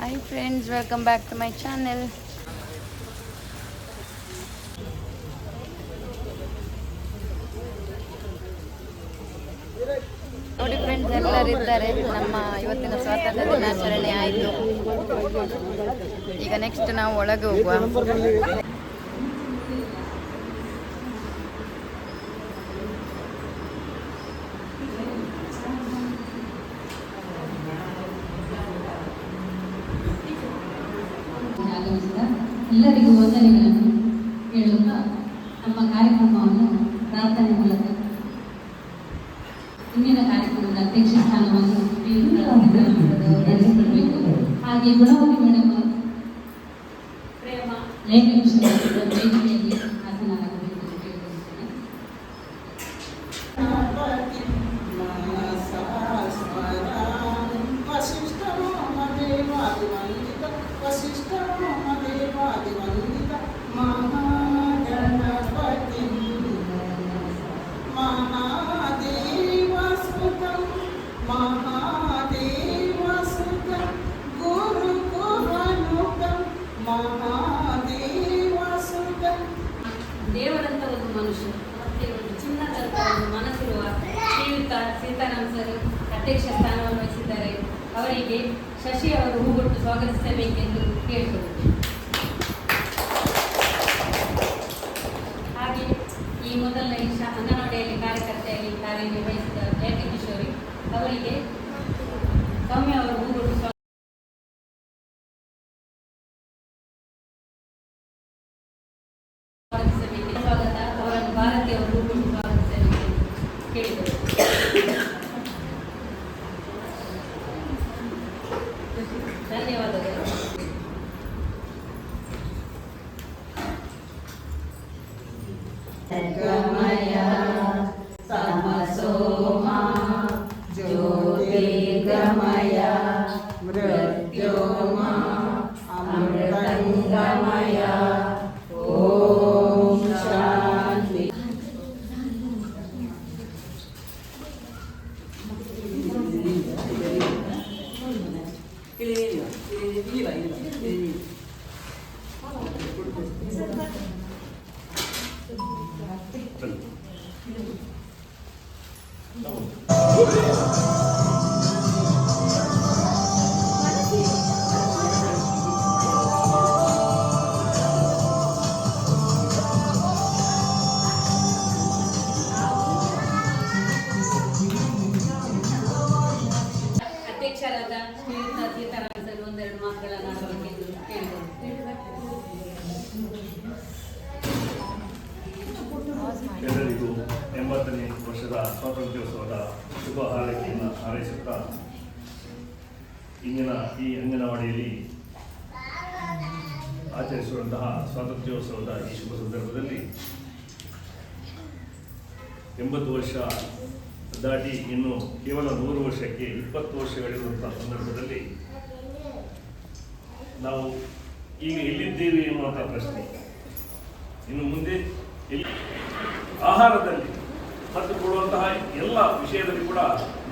Hi friends, welcome back to my channel. ನೋಡಿ friends, ಎಲ್ಲರೂ ಇದ್ದಾರೆ. ನಮ್ಮ ಇವತ್ತಿನ ಸ್ವಾತಂತ್ರ್ಯ ದಿನಾಚರಣೆ ಆಯಿತು. ಈಗ ನೆಕ್ಸ್ಟ್ ನಾವು ಒಳಗೆ ಹೋಗುವ. ಎಲ್ಲರಿಗೂ ವಂದನೆಗಳನ್ನು ಹೇಳುತ್ತಾ ನಮ್ಮ ಕಾರ್ಯಕ್ರಮವನ್ನು ಪ್ರಾರ್ಥನೆ ಮೂಲಕ ಇಂದಿನ ಕಾರ್ಯಕ್ರಮದ ಅಧ್ಯಕ್ಷ ಸ್ಥಾನವನ್ನು ನಡೆಸಿಕೊಡಬೇಕು. ಹಾಗೆ ಗುಣವತಿ ಮೇಡಮ್ ಪ್ರೇಮ ವೇದಿಕೆಯಲ್ಲಿ ಹಾಸನಾಗಬೇಕು ಅಂತ ಕೇಳಿಕೊಳ್ಳುತ್ತೇನೆ. ದೇವರಂತ ಒಂದು ಮನುಷ್ಯ ಮತ್ತೆ ಒಂದು ಚಿನ್ನದಂತ ಒಂದು ಮನಸ್ಸಿರುವ ಶ್ರೀಯುತ ಸೀತಾರಾಮ್ ಸರ್ ಅಧ್ಯಕ್ಷ ಸ್ಥಾನವನ್ನು ವಹಿಸಿದ್ದಾರೆ. ಅವರಿಗೆ ಶಶಿ ಅವರು ಹೂಗೊಟ್ಟು ಸ್ವಾಗತಿಸಬೇಕೆಂದು ಕೇಳಿಕೊಳ್ಳುತ್ತೇವೆ. ಹಾಗೆ ಈ ಮೊದಲನೇ ಅಂಗನವಾಡಿಯಲ್ಲಿ ಕಾರ್ಯಕರ್ತೆಯಾಗಿ ಕಾರ್ಯನಿರ್ವಹಿಸಿದ ಜಯತಿ ಕಿಶೋರಿ ಅವರಿಗೆ ಸೌಮ್ಯ ಅವರು ಹೂಗೊಟ್ಟು ಸ್ವಾಗತಿಸಬೇಕೆಂದು ಸ್ವಾಗತ ಅವರನ್ನು ಭಾರತೀಯ ಅವರು ಹೂಗೊಟ್ಟು ಸ್ವಾಗತಿಸಬೇಕೆಂದು ಕೇಳಿಕೊಳ್ಳುತ್ತೇವೆ. ಧನ್ಯವಾದಗಳು. ಗಮಯ ತಮಸೋಮ ಜ್ಯೋತಿರ್ಗಮಯ ಮೃತ್ಯೋರ್ಮ ಅಮೃತಂಗಮಯ. ಓಂ ಶಾಂತಿ. ಅಧ್ಯಕ್ಷರಾದ ಶ್ರೀಯುತ ಸೀತಾರಾಮ್ ಸರ್ ಒಂದೆರಡು ಮಾತುಗಳನ್ನು ಆಡಬೇಕೆಂದು ಕೇಳಿಕೊಳ್ಳುತ್ತೇವೆ. ಎಲ್ಲರಿಗೂ 80ನೇ ವರ್ಷದ ಸ್ವಾತಂತ್ರ್ಯೋತ್ಸವದ ಶುಭ ಹಾರೈಕೆಯನ್ನು ಹಾರೈಸುತ್ತಾ ಇಂದಿನ ಈ ಅಂಗನವಾಡಿಯಲ್ಲಿ ಆಚರಿಸುವಂತಹ ಸ್ವಾತಂತ್ರ್ಯೋತ್ಸವದ ಈ ಶುಭ ಸಂದರ್ಭದಲ್ಲಿ 80 ವರ್ಷ ದಾಟಿ ಇನ್ನು ಕೇವಲ 100 ವರ್ಷಕ್ಕೆ 20 ವರ್ಷಗಳಿರುವಂತಹ ಸಂದರ್ಭದಲ್ಲಿ ನಾವು ಈಗ ಎಲ್ಲಿದ್ದೇವೆ ಎನ್ನುವಂತಹ ಪ್ರಶ್ನೆ. ಇನ್ನು ಮುಂದೆ ಆಹಾರದಲ್ಲಿ ಮತ್ತು ಕೊಡುವಂತಹ ಎಲ್ಲ ವಿಷಯದಲ್ಲಿ ಕೂಡ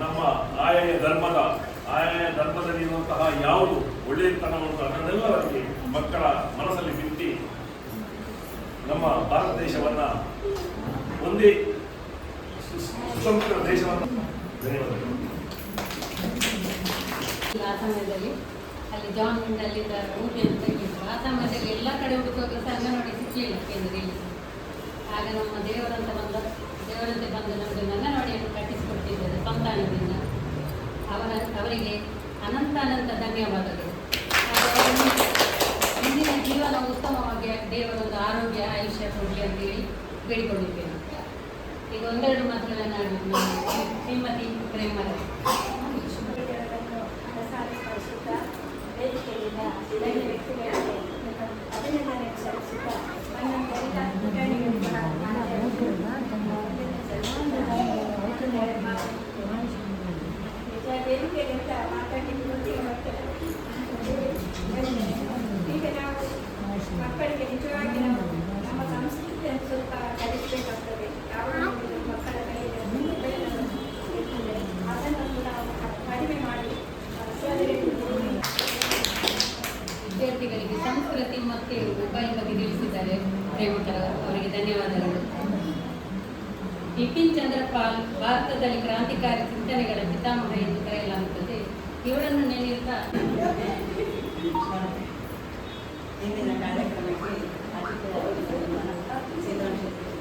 ನಮ್ಮ ಆಯಾಯ ಧರ್ಮದಲ್ಲಿ ಇರುವಂತಹ ಯಾವುದು ಒಳ್ಳೆಯತನವನ್ನು ಅದನ್ನೆಲ್ಲರಲ್ಲಿ ಮಕ್ಕಳ ಮನಸ್ಸಲ್ಲಿ ಬಿತ್ತಿ ನಮ್ಮ ಭಾರತ ದೇಶವನ್ನ ಒಂದೇ ಸುಸಂಸ್ಕೃತ ದೇಶವನ್ನು. ಧನ್ಯವಾದಗಳು. ಆ ಸಮಯದಲ್ಲಿ ಅಲ್ಲಿ ಜಾನ್ ಅಲ್ಲಿಂದ ಊಟಿ ಅಂತ ಹೇಳಿದ್ರು. ಆ ಸಮಯದಲ್ಲಿ ಎಲ್ಲ ಕಡೆ ಹುಡುಕುವಾಗ ಅಂಗನವಾಡಿ ಸಿಕ್ಕಲಿಲ್ಲ ಕೇಂದ್ರದಲ್ಲಿ. ಆಗ ನಮ್ಮ ದೇವರಂತೆ ಬಂದು ನಮಗೆ ಅಂಗನವಾಡಿಯನ್ನು ಕಟ್ಟಿಸಿಕೊಟ್ಟಿದ್ದಾರೆ ಸಂತಾನದಿಂದ. ಅವರಿಗೆ ಅನಂತ ಧನ್ಯವಾದಗಳು. ಇಂದಿನ ಜೀವನ ಉತ್ತಮವಾಗಿ ದೇವರೊಂದು ಆರೋಗ್ಯ ಆಯುಷ್ಯ ಕೊಡಲಿ ಅಂತೇಳಿ ಬೇಡಿಕೊಳ್ಳುತ್ತೇನೆ. ಈಗ ಒಂದೆರಡು ಮಾತುಗಳನ್ನು ಆಡಬೇಕು. ಶ್ರೀಮತಿ ಪ್ರೇಮರ ವೇದಿಕೆಯಿಂದ ಗಣ್ಯ ವ್ಯಕ್ತಿಗಳಿಗೆ ಅಭಿನಂದನೆ ಸಲ್ಲಿಸುತ್ತಾ ವೇದಿಕೆಗಿಂತ ಮಾತಾಡಿದ್ದು ಈಗ ನಾವು ಮಕ್ಕಳಿಗೆ ನಿಜವಾಗಿ ನಾವು ನಮ್ಮ ಸಂಸ್ಕೃತಿಯನ್ನು ಸ್ವಲ್ಪ ಕಲಿಸಬೇಕಾಗ್ತದೆ. ಯಾವ ಮಕ್ಕಳ ಕೈಯಲ್ಲಿ ಅದನ್ನು ನಾವು ಅಪ್ರತಿಮಕ್ಕೆ ಮೊಬೈಲ್ ಬಗ್ಗೆ ತಿಳಿಸಿದ್ದಾರೆ ಪ್ರೇಮಕರ ಅವರಿಗೆ ಧನ್ಯವಾದಗಳು. ಬಿಪಿನ್ ಚಂದ್ರಪಾಲ್ ಭಾರತದಲ್ಲಿ ಕ್ರಾಂತಿಕಾರಿ ಚಿಂತನೆಗಳ ಪಿತಾಮಹ ಎಂದು ಕರೆಯಲಾಗುತ್ತದೆ. ಇವರನ್ನು ನೆನೆಯುತ್ತಾ ಇಂದಿನ ಕಾರ್ಯಕ್ರಮಕ್ಕೆ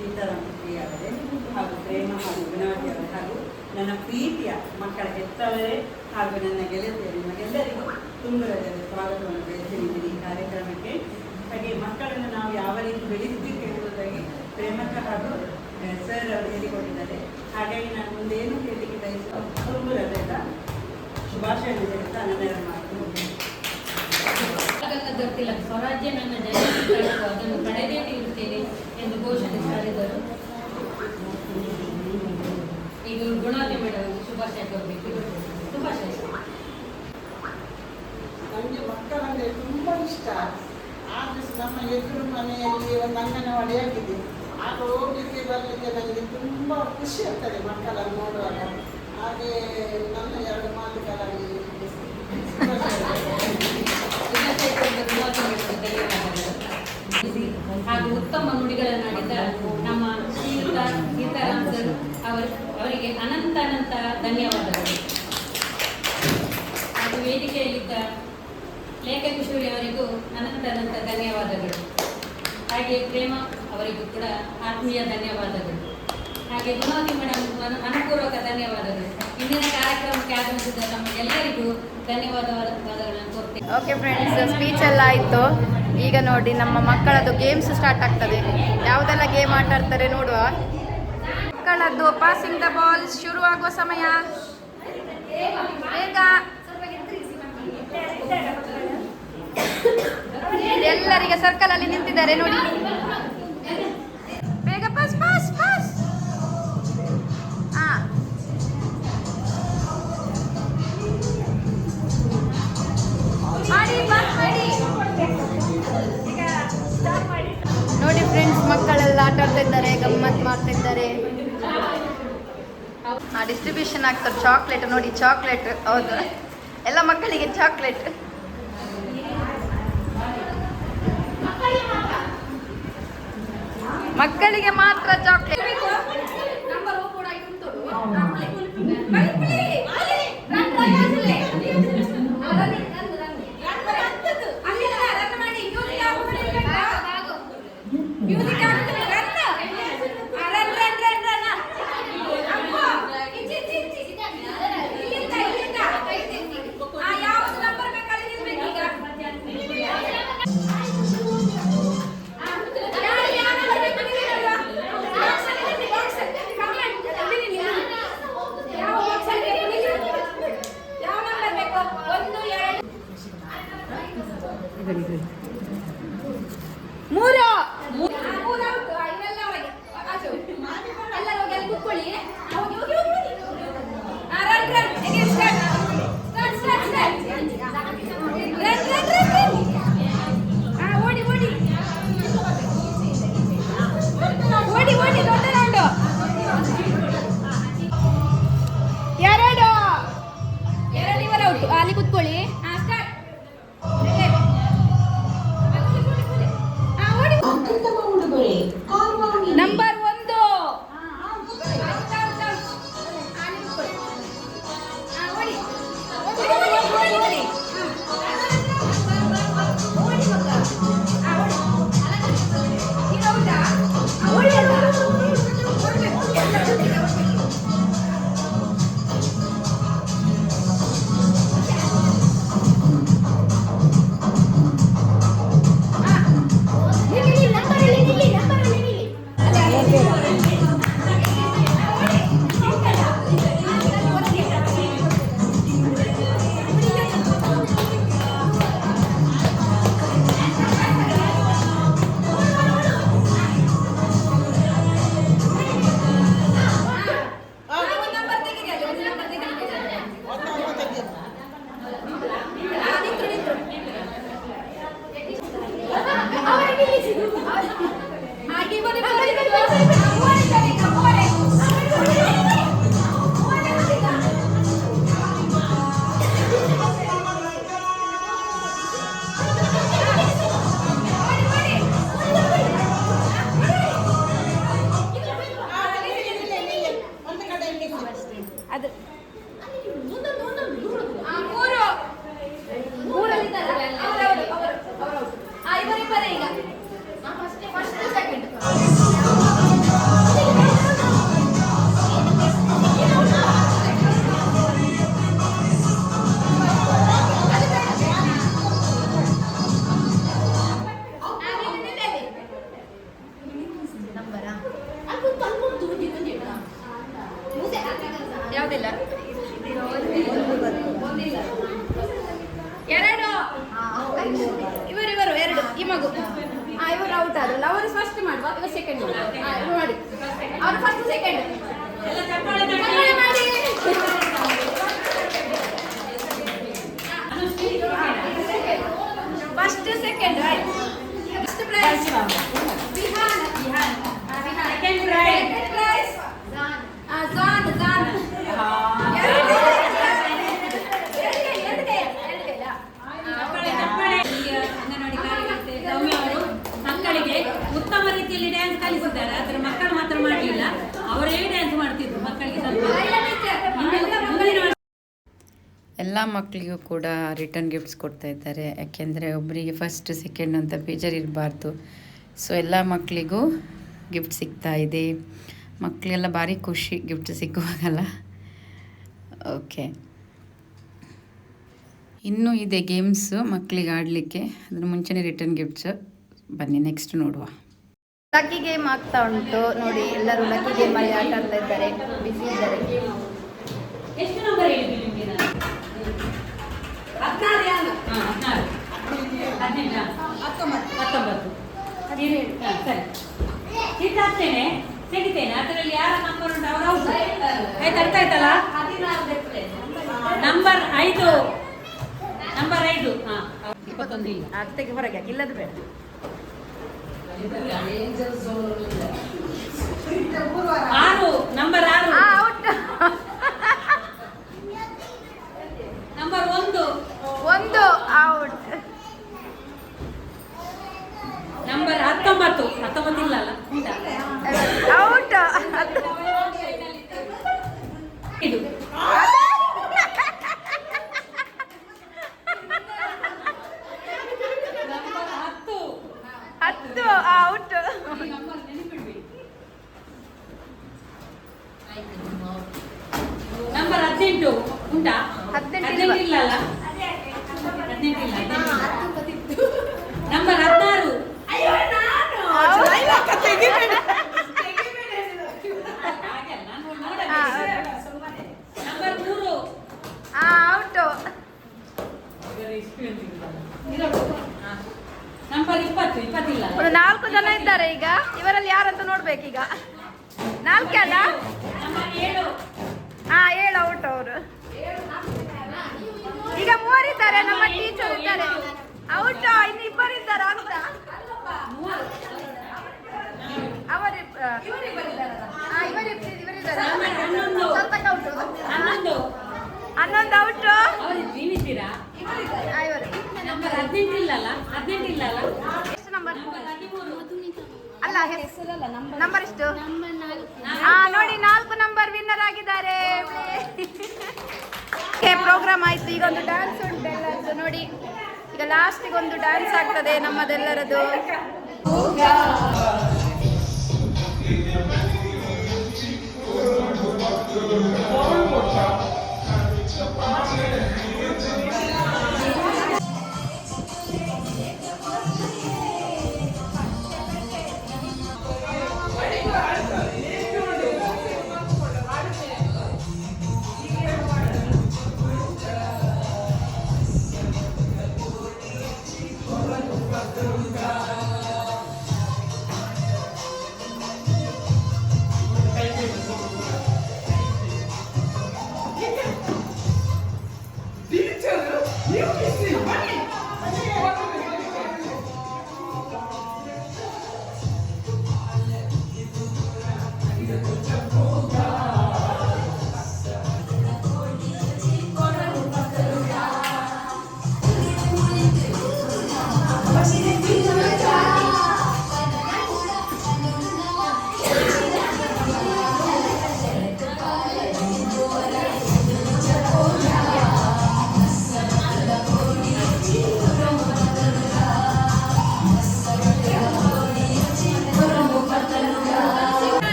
ಸೀತಾರಾಮ್ ಅವರೇ ಹಾಗೂ ಪ್ರೇಮ ಹಾಗೂ ಗುಣವತಿ ಅವರೇ ಹಾಗೂ ನನ್ನ ಪ್ರೀತಿಯ ಮಕ್ಕಳ ಹೆತ್ತವರೇ ಹಾಗೂ ನನ್ನ ಗೆಳತಿಯರು ನಿಮಗೆಲ್ಲರಿಗೂ ತುಂಬುರದಲ್ಲಿ ಸ್ವಾಗತವನ್ನು ಬಯಸಿದ್ದೀನಿ ಈ ಕಾರ್ಯಕ್ರಮಕ್ಕೆ. ಹಾಗೆ ಮಕ್ಕಳನ್ನು ನಾವು ಯಾವ ರೀತಿ ಬೆಳೆಸಬೇಕು ಎನ್ನುವುದಾಗಿ ಪ್ರೇಮಕ್ಕ ಹಾಗೂ ಸರ್ ಅವರು ಹೇಳಿಕೊಟ್ಟಿದ್ದಾರೆ. ಹಾಗಾಗಿ ನಾನು ಮುಂದೇನು ಹೇಳಲಿಕ್ಕೆ ಬಯಸುವ ತುಂಬುರದಿಂದ ಶುಭಾಶಯವನ್ನು ಹೇಳ್ತಾ ನನ್ನ ಮಾತು ಗೊತ್ತಿಲ್ಲ. ಸ್ವರಾಜ್ಯ ನನ್ನ ಜನರಿಗೆ ಅದನ್ನು ಪಡೆದೇ ತೀರುತ್ತೇನೆ ಎಂದು ಘೋಷಣೆ ಸಾರಿದರು. ಈಗ ಗುಣವತಿ ಮೇಡಮ್ ಶುಭಾಶಯ ಕೊಡಬೇಕು. ಶುಭಾಶಯ. ನನಗೆ ಮಕ್ಕಳಂದರೆ ತುಂಬ ಇಷ್ಟ. ಆದರೆ ನಮ್ಮ ಎದುರು ಮನೆಯಲ್ಲಿ ಒಂದು ಅಂಗನವಾಡಿ ಆಗಿದೆ. ಆಗ ಹೋಗಲಿಕ್ಕೆ ಬರಲಿಕ್ಕೆ ನನಗೆ ತುಂಬ ಖುಷಿ ಆಗ್ತದೆ ಮಕ್ಕಳನ್ನು ನೋಡುವಾಗ. ಹಾಗೆ ನನ್ನ ಎರಡು ಮಾತುಗಳಾಗಿ ಹಾಗೂ ಉತ್ತಮ ನುಡಿಗಳನ್ನಾಡಿದ ನಮ್ಮ ಶ್ರೀಯುತ ಸೀತಾರಾಮ್ ಸರ್ ಅವರಿಗೆ ಅನಂತ ಧನ್ಯವಾದಗಳು. ಹಾಗೂ ವೇದಿಕೆಯಲ್ಲಿದ್ದ ಲೇಖ ಕಿಶೋರಿ ಅವರಿಗೂ ಅನಂತ ಧನ್ಯವಾದಗಳು. ಹಾಗೆ ಪ್ರೇಮ ಅವರಿಗೂ ಕೂಡ ಆತ್ಮೀಯ ಧನ್ಯವಾದಗಳು. ಹಾಗೆ ಗುಣವತಿ ಮೇಡಮ್ ಮನಪೂರ್ವಕ ಧನ್ಯವಾದಗಳು. ಇಂದಿನ ಕಾರ್ಯಕ್ರಮಕ್ಕೆ ಆಗಮಿಸಿದ ನಮಗೆಲ್ಲರಿಗೂ ಧನ್ಯವಾದಗಳನ್ನು ಕೋರ್ತೇನೆ. ಓಕೆ ಫ್ರೆಂಡ್ಸ್, ಸ್ಪೀಚ್ ಎಲ್ಲ ಆಯಿತು. ಈಗ ನೋಡಿ ನಮ್ಮ ಮಕ್ಕಳದ್ದು ಗೇಮ್ಸ್ ಸ್ಟಾರ್ಟ್ ಆಗ್ತದೆ. ಯಾವುದೆಲ್ಲ ಗೇಮ್ ಆಟ ಆಡ್ತಾರೆ ನೋಡುವ. ಮಕ್ಕಳದ್ದು ಪಾಸಿಂಗ್ ದ ಬಾಲ್ ಶುರು ಆಗುವ ಸಮಯ. ಬೇಗ ಎಲ್ಲರಿಗೆ ಸರ್ಕಲ್ ಅಲ್ಲಿ ನಿಂತಿದ್ದಾರೆ ನೋಡಿ. ಬೇಗ ಪಾಸ್ ಪಾಸ್ ಪಾಸ್. ನೋಡಿ ಫ್ರೆಂಡ್ಸ್, ಮಕ್ಕಳೆಲ್ಲ ಆಟ ಆಡ್ತಾ ಇದ್ದಾರೆ, ಗಮ್ಮತ್ ಮಾಡ್ತಾ ಇದ್ದಾರೆ. ಡಿಸ್ಟ್ರಿಬ್ಯೂಷನ್ ಆಗ್ತದೆ ಚಾಕ್ಲೇಟ್ ನೋಡಿ. ಚಾಕ್ಲೇಟ್ ಹೌದು, ಎಲ್ಲ ಮಕ್ಕಳಿಗೆ ಚಾಕ್ಲೇಟ್. ಮಕ್ಕಳಿಗೆ ಮಾತ್ರ ಚಾಕ್ಲೇಟ್. ಅಲ್ಲಿ ಕುತ್ಕೊಳ್ಳಿ. ಸೆಕೆಂಡ್ ನೋಡಿ ಅವ್ರು ಫಸ್ಟ್ ಸೆಕೆಂಡ್ ಎಲ್ಲ ಚಪ್ಪಾಳೆ ತಟ್ಟಿ. ಮಾಡಿ first second right first prize Bihan second prize John anganwadi ಕಾರ್ಯಕರ್ತೆ ಸೌಮ್ಯ ಅವರು ಮಕ್ಕಳಿಗೆ ಉತ್ತಮ ರೀತಿಯಲ್ಲಿ ಡ್ಯಾನ್ಸ್ ಕಲಿಸಿದ್ದಾರೆ. ಆದರೆ ಮಕ್ಕಳು ಮಾತ್ರ ಮಾಡಲಿಲ್ಲ, ಅವರೇ ಡ್ಯಾನ್ಸ್ ಮಾಡ್ತಿದ್ರು ಮಕ್ಕಳಿಗೆ ಎಲ್ಲ ಮಕ್ಕಳಿಗೂ ಕೂಡ ರಿಟರ್ನ್ ಗಿಫ್ಟ್ಸ್ ಕೊಡ್ತಾ ಇದ್ದಾರೆ. ಯಾಕೆಂದರೆ ಒಬ್ಬರಿಗೆ ಫಸ್ಟ್ ಸೆಕೆಂಡ್ ಅಂತ ಬೇಜಾರಿರಬಾರ್ದು. ಸೊ ಎಲ್ಲ ಮಕ್ಕಳಿಗೂ ಗಿಫ್ಟ್ ಸಿಗ್ತಾ ಇದೆ. ಮಕ್ಕಳೆಲ್ಲ ಭಾರಿ ಖುಷಿ ಗಿಫ್ಟ್ ಸಿಗುವಾಗಲ್ಲ. ಓಕೆ, ಇನ್ನೂ ಇದೆ ಗೇಮ್ಸು ಮಕ್ಕಳಿಗೆ ಆಡಲಿಕ್ಕೆ. ಅದ್ರ ಮುಂಚೆನೇ ರಿಟರ್ನ್ ಗಿಫ್ಟ್ಸ್. ಬನ್ನಿ ನೆಕ್ಸ್ಟ್ ನೋಡುವ. ಲಕ್ಕಿ ಗೇಮ್ ಆಗ್ತಾ ಉಂಟು ನೋಡಿ. ಎಲ್ಲರೂ ಲಕ್ಕಿ ಗೇಮ್ ಅಲ್ಲಿ ಆಟ ಆಡ್ತಾ ಇದ್ದಾರೆ, ಬಿಸಿ ಇದ್ದಾರೆ. ಎಷ್ಟು ನಂಬರ್ ಹೇಳಿದ್ವಿ ನಿಮಗೆ ನಾನು? 16 ಸರಿ ಸಿಟ್ಟಾಗ್ತೇನೆ, ತೆಗಿತೇನೆ. ಅದರಲ್ಲಿ ಯಾರ ನಂಬರ್ ಉಂಟು ಅವರು ಹೌದು ಆಯ್ತು, ಅರ್ಥ ಆಯ್ತಲ್ಲ? ನಂಬರ್ 5 ಹಾಂ 21 ಇಲ್ಲ. ಅತ್ತೆಗೆ ಹೊರಗೆ ಹಾಕಿ, ಇಲ್ಲದ ಬೇಡ. Number 6 out. Number 1 out. Number 19 ಇಲ್ಲ ಅಲ್ಲ ಉಂಟಾ? ಔಟ್. ಇದು ಹತ್ತು ಔಟ್. ನಂಬರ್ 18 ಉಂಟಾ? 18 ಇಲ್ಲ ಅಲ್ಲ? 18 ಇಲ್ಲ. Number 16 number 3 out. ನಂಬರ್ 20 ಇಲ್ಲ. ಒಂದು 4 ಜನ ಇದ್ದಾರೆ ಈಗ. ಇವರಲ್ಲಿ ಯಾರಂತ ನೋಡ್ಬೇಕೀಗ. 4 ಅಲ್ಲ? ನಂಬರ್ 7 7 ಔಟ್ ಅವರು. ಈಗ 3 ಇದ್ದಾರೆ, ನಮ್ಮ ಟೀಚರ್ ಇದ್ದಾರೆ. ಔಟ್. ಇನ್ನು 2 ಇದ್ದಾರೆ ಅಂತ. ಇವರಿದ್ದಾರೆ. ಸ್ವಲ್ಪ ಔಟ್. 11 ಔಟ್. ನೀವಿದ್ದೀರಾ? ನಂಬರ್ 18 ಇಲ್ಲ ಅಲ್ಲ? 18 ಇಲ್ಲ ಅಲ್ಲ? ಎಷ್ಟು ನಂಬರ್? ನಂಬರ್ 13 ಅಲ್ಲ, ಹೆಸರಲ್ಲ. ನಂಬರ್ ಎಷ್ಟು? ನೋಡಿ, 4 ನಂಬರ್ ವಿನ್ನರ್ ಆಗಿದ್ದಾರೆ. ಪ್ರೋಗ್ರಾಮ್ ಆಯ್ತು. ಈಗ ಒಂದು ಡ್ಯಾನ್ಸ್ ಉಂಟು ಎಲ್ಲರದ್ದು ನೋಡಿ. ಈಗ ಲಾಸ್ಟಿಗೆ ಒಂದು ಡ್ಯಾನ್ಸ್ ಆಗ್ತದೆ ನಮ್ಮದೆಲ್ಲರದು.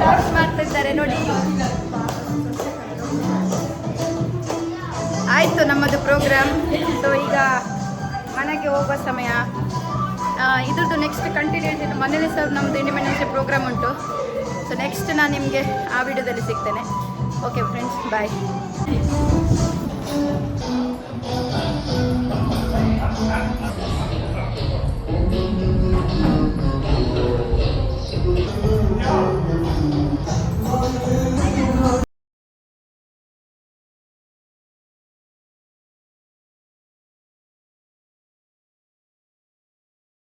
ಡಾನ್ಸ್ ಮಾಡ್ತಿದ್ದಾರೆ ನೋಡಿ. ಆಯಿತು ನಮ್ಮದು ಪ್ರೋಗ್ರಾಮ್. ಸೊ ಈಗ ಮನೆಗೆ ಹೋಗುವ ಸಮಯ. ಇದ್ರದ್ದು ನೆಕ್ಸ್ಟ್ ಕಂಟಿನ್ಯೂಷನ್ ಮನೇಲಿ ಸಹ ನಮ್ಮದು ಇಂಡಿಪೆಂಡೆನ್ಸ್ ಡೇ ಪ್ರೋಗ್ರಾಮ್ ಉಂಟು. ಸೊ ನೆಕ್ಸ್ಟ್ ನಾನು ನಿಮಗೆ ಆ ವಿಡಿಯೋದಲ್ಲಿ ಸಿಗ್ತೇನೆ. Okay friends, bye. Thank you.